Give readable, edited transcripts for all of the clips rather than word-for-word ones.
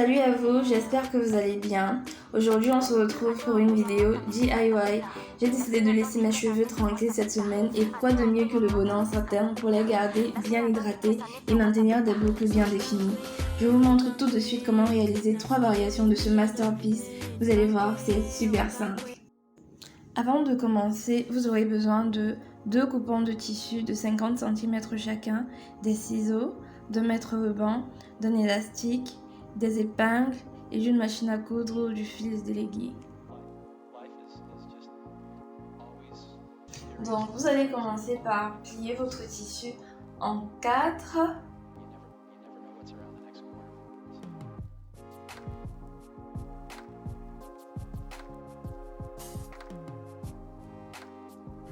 Salut à vous, j'espère que vous allez bien. Aujourd'hui on se retrouve pour une vidéo DIY. J'ai décidé de laisser mes cheveux tranquilles cette semaine et quoi de mieux que le bonheur en terme pour les garder bien hydratés et maintenir des boucles bien définies. Je vous montre tout de suite comment réaliser 3 variations de ce masterpiece. Vous allez voir, c'est super simple. Avant de commencer, vous aurez besoin de 2 coupons de tissu de 50 cm chacun, des ciseaux, de mètres-rubans, d'un élastique, des épingles et d'une machine à coudre ou du fil délégué. Donc vous allez commencer par plier votre tissu en 4.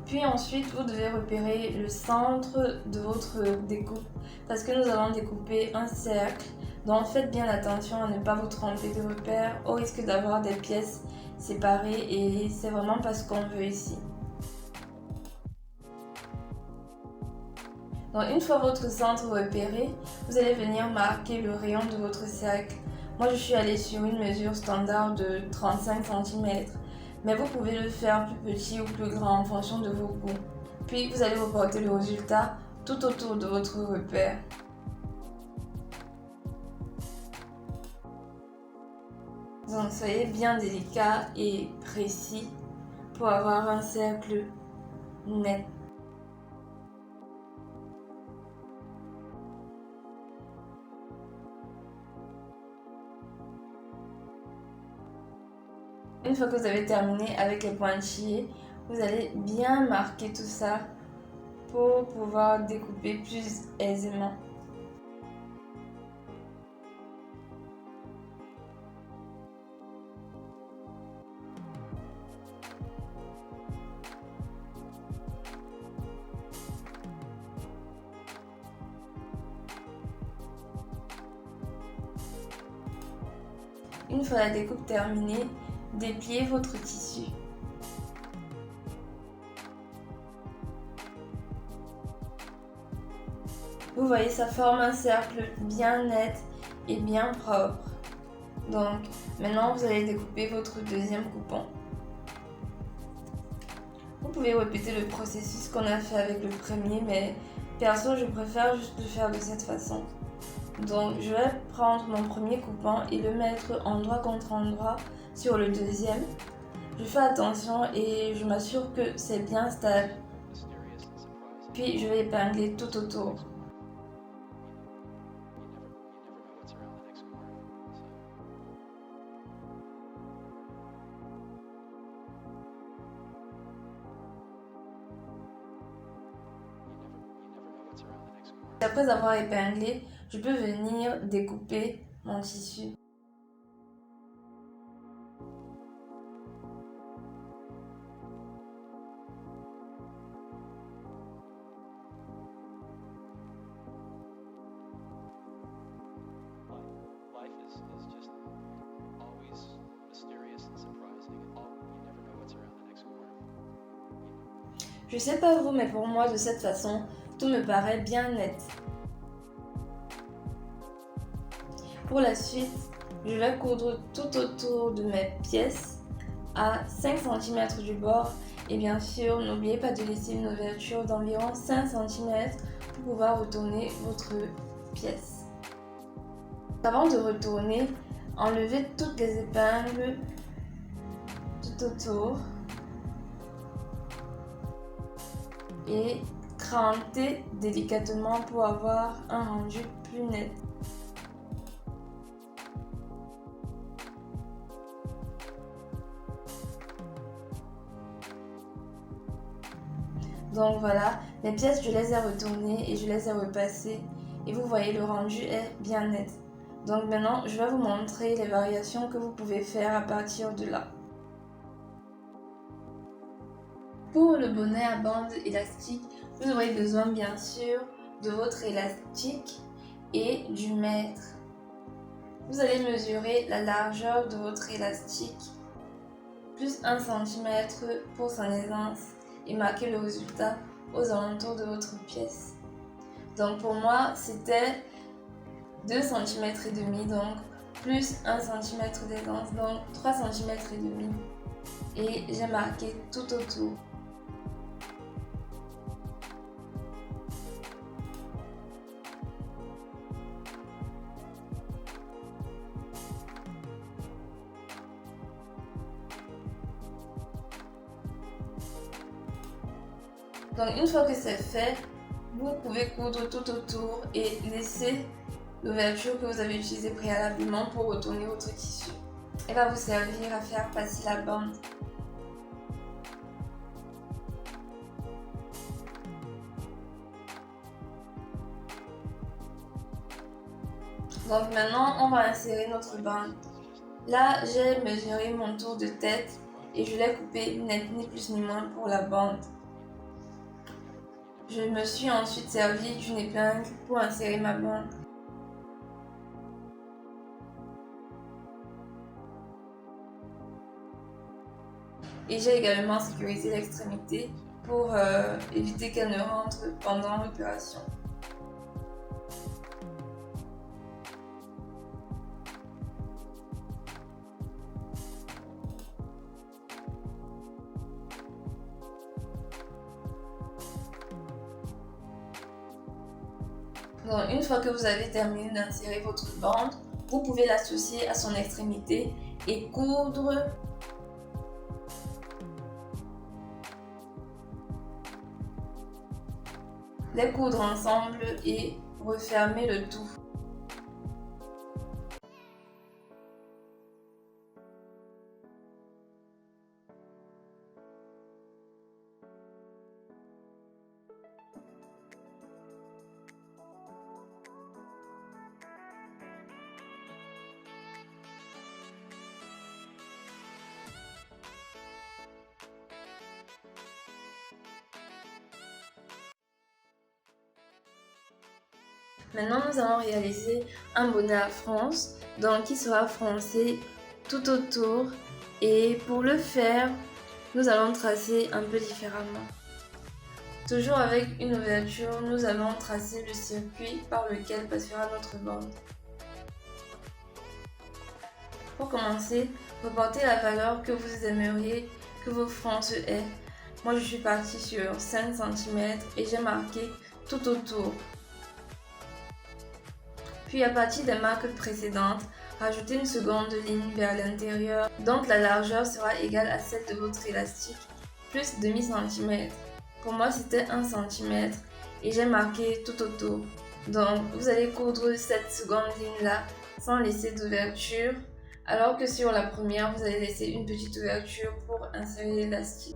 Puis ensuite, vous devez repérer le centre de votre découpe parce que nous allons découper un cercle. Donc faites bien attention à ne pas vous tromper de repère au risque d'avoir des pièces séparées et c'est vraiment pas ce qu'on veut ici. Donc une fois votre centre repéré, vous allez venir marquer le rayon de votre cercle. Moi je suis allée sur une mesure standard de 35 cm. Mais vous pouvez le faire plus petit ou plus grand en fonction de vos goûts. Puis vous allez reporter le résultat tout autour de votre repère. Donc soyez bien délicat et précis pour avoir un cercle net. Une fois que vous avez terminé avec les pointillés, vous allez bien marquer tout ça pour pouvoir découper plus aisément. Une fois la découpe terminée, dépliez votre tissu. Vous voyez, ça forme un cercle bien net et bien propre. Donc, maintenant vous allez découper votre deuxième coupon. Vous pouvez répéter le processus qu'on a fait avec le premier, mais perso, je préfère juste le faire de cette façon. Donc, je vais prendre mon premier coupon et le mettre endroit contre endroit sur le deuxième. Je fais attention et je m'assure que c'est bien stable. Puis, je vais épingler tout autour. Après avoir épinglé, je peux venir découper mon tissu. Je sais pas vous, mais pour moi, de cette façon, tout me paraît bien net. Pour la suite, je vais coudre tout autour de mes pièces à 5 cm du bord. Et bien sûr, n'oubliez pas de laisser une ouverture d'environ 5 cm pour pouvoir retourner votre pièce. Avant de retourner, enlevez toutes les épingles tout autour et crantez délicatement pour avoir un rendu plus net. Donc voilà, mes pièces je les ai retournées et je les ai repassées et vous voyez le rendu est bien net. Donc maintenant je vais vous montrer les variations que vous pouvez faire à partir de là. Pour le bonnet à bande élastique, vous aurez besoin bien sûr de votre élastique et du mètre. Vous allez mesurer la largeur de votre élastique plus 1 cm pour son aisance et marquer le résultat aux alentours de votre pièce. Donc pour moi, c'était 2 cm et demi, donc plus 1 cm d'aisance, donc 3 cm et demi. Et j'ai marqué tout autour. Donc une fois que c'est fait, vous pouvez coudre tout autour et laisser l'ouverture que vous avez utilisée préalablement pour retourner votre tissu. Elle va vous servir à faire passer la bande. Donc maintenant, on va insérer notre bande. Là, j'ai mesuré mon tour de tête et je l'ai coupé net ni plus ni moins pour la bande. Je me suis ensuite servi d'une épingle pour insérer ma bande. Et j'ai également sécurisé l'extrémité pour éviter qu'elle ne rentre pendant l'opération. Donc, une fois que vous avez terminé d'insérer votre bande, vous pouvez l'associer à son extrémité et coudre les coudre ensemble et refermer le tout. Maintenant, nous allons réaliser un bonnet à France, donc qui sera froncé tout autour. Et pour le faire, nous allons tracer un peu différemment. Toujours avec une ouverture, nous allons tracer le circuit par lequel passera notre bande. Pour commencer, reportez la valeur que vous aimeriez que vos fronces aient. Moi, je suis partie sur 5 cm et j'ai marqué tout autour. Puis à partir des marques précédentes, rajoutez une seconde ligne vers l'intérieur, donc la largeur sera égale à celle de votre élastique, plus demi centimètre. Pour moi c'était 1 cm et j'ai marqué tout autour. Donc vous allez coudre cette seconde ligne là sans laisser d'ouverture, alors que sur la première vous allez laisser une petite ouverture pour insérer l'élastique.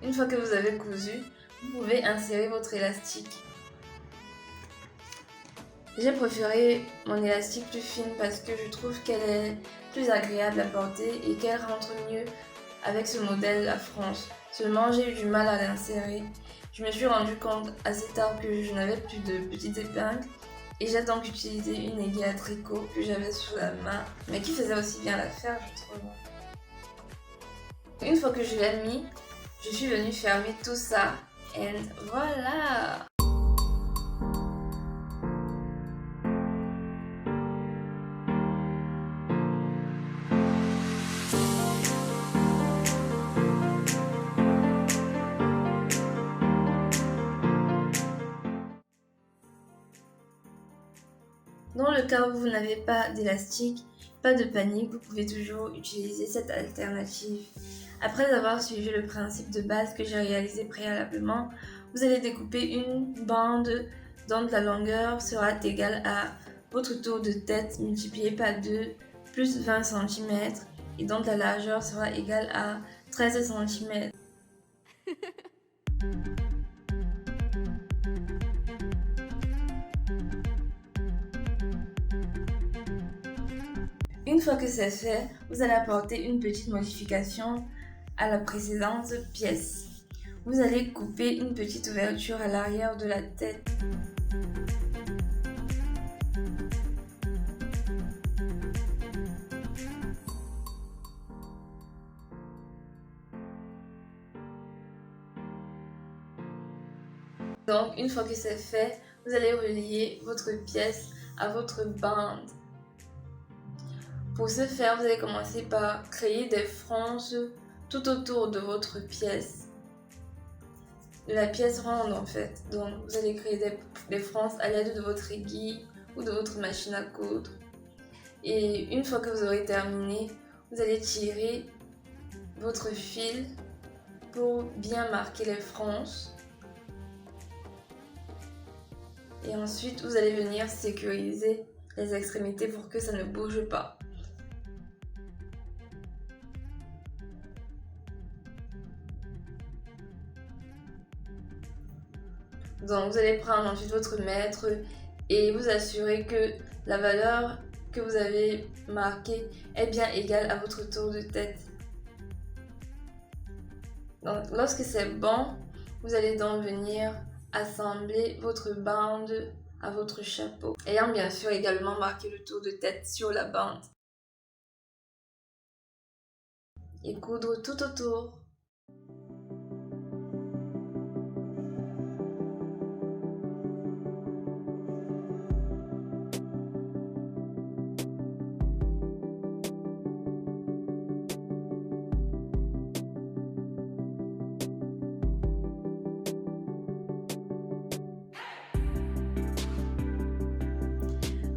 Une fois que vous avez cousu, vous pouvez insérer votre élastique. J'ai préféré mon élastique plus fine parce que je trouve qu'elle est plus agréable à porter et qu'elle rentre mieux avec ce modèle à franges. Seulement, j'ai eu du mal à l'insérer. Je me suis rendu compte assez tard que je n'avais plus de petites épingles et j'ai donc utilisé une aiguille à tricot que j'avais sous la main, mais qui faisait aussi bien l'affaire, je trouve. Une fois que je l'ai mis, je suis venue fermer tout ça et voilà! Dans le cas où vous n'avez pas d'élastique, pas de panique, vous pouvez toujours utiliser cette alternative. Après avoir suivi le principe de base que j'ai réalisé préalablement, vous allez découper une bande dont la longueur sera égale à votre tour de tête multiplié par 2 plus 20 cm et dont la largeur sera égale à 13 cm. Une fois que c'est fait, vous allez apporter une petite modification à la précédente pièce. Vous allez couper une petite ouverture à l'arrière de la tête. Donc une fois que c'est fait, vous allez relier votre pièce à votre bande. Pour ce faire, vous allez commencer par créer des franges tout autour de votre pièce. De la pièce ronde en fait. Donc vous allez créer des franges à l'aide de votre aiguille ou de votre machine à coudre. Et une fois que vous aurez terminé, vous allez tirer votre fil pour bien marquer les franges. Et ensuite, vous allez venir sécuriser les extrémités pour que ça ne bouge pas. Donc, vous allez prendre ensuite votre mètre et vous assurer que la valeur que vous avez marquée est bien égale à votre tour de tête. Donc, lorsque c'est bon, vous allez donc venir assembler votre bande à votre chapeau, ayant bien sûr également marqué le tour de tête sur la bande. Et coudre tout autour.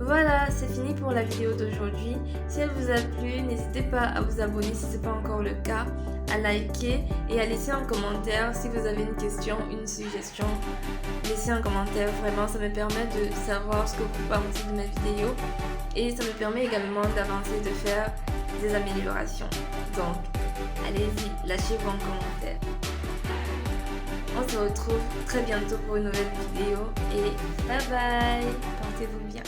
Voilà, c'est fini pour la vidéo d'aujourd'hui. Si elle vous a plu, n'hésitez pas à vous abonner si ce n'est pas encore le cas, à liker et à laisser un commentaire si vous avez une question, une suggestion. Laissez un commentaire, vraiment ça me permet de savoir ce que vous pensez de mes vidéos et ça me permet également d'avancer, de faire des améliorations. Donc, allez-y, lâchez-vous un commentaire. On se retrouve très bientôt pour une nouvelle vidéo et bye bye, portez-vous bien.